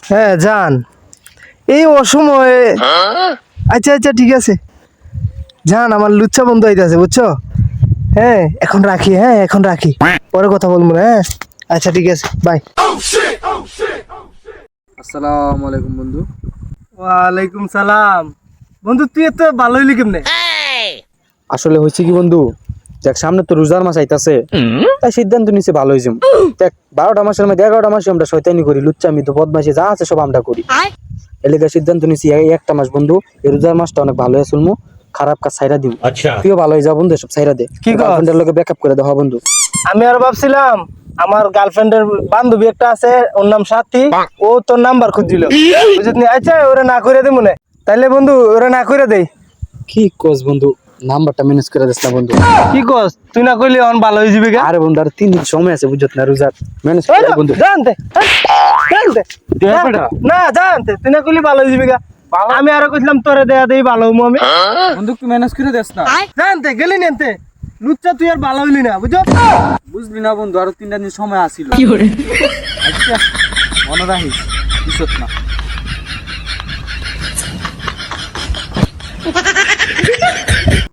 হ্যাঁ যান এই অসময়ে আচ্ছা আচ্ছা ঠিক আছে যান আমার লুচ্চা বন্ধু আইতাছে বুঝছো হ্যাঁ এখন রাখি পরে কথা বলবো না হ্যাঁ আচ্ছা ঠিক আছে বাই আসসালামু আলাইকুম বন্ধু। ওয়ালাইকুম সালাম বন্ধু তুই এত ভালো হইলি কেমনে আসলে হয়েছে কি বন্ধু, দেখ সামনে তো রোজার মাস আইতাছে, তাই সিদ্ধান্ত নিছে ভালো হয়েছে। দেখ 12টা মাসের মধ্যে 11টা মাসে আমরা শয়তানি করি, লুচ্চামি তো বদমাইশি যা আছে সব আমরা করি। এলাকা সিদ্ধান্ত নিছি এই একটা মাস বন্ধু, এই রোজার মাসটা অনেক ভালো হয়ে চলমু, খারাপ কাজ ছাইরা দিব। আচ্ছা তুইও ভালো হয়ে যা বন্ধু, সব ছাইরা দে, কি গার্লফ্রেন্ডের লগে ব্যাকআপ করে দাও বন্ধু। আমি আর ভাবছিলাম আমার গার্লফ্রেন্ডের বান্ধবী একটা আছে ওর নাম সাথী, ও তোর নাম্বার খুঁজছিল বুঝলি। আচ্ছা ওরা না করে দে মনে তাইলে বন্ধু ওরা না করে দেই। কি কস বন্ধু, নাম্বারটা ম্যানেজ করে দিস না বন্ধু। কি কস তুই না কইলি অন ভালো হয়ে যাবে আরে বন্ধু আর 3 দিন সময় আছে বুঝছত না, রোজার ম্যানেজ করে দে বন্ধু। জানতে না জানতে তুই না কইলি ভালো হয়ে যাবে আমি আরো কইছিলাম তোরে দেয়া দেই ভালো হমু আমি বন্ধু তুই ম্যানেজ করে দিস না। জানতে গেলি নিতে লুচ্চা তুই আর ভালো হইলি না বুঝছ। বুঝলি না বন্ধু, আরো 3 দিন সময় আছিল। আচ্ছা মনে রাখিস বুঝছত না।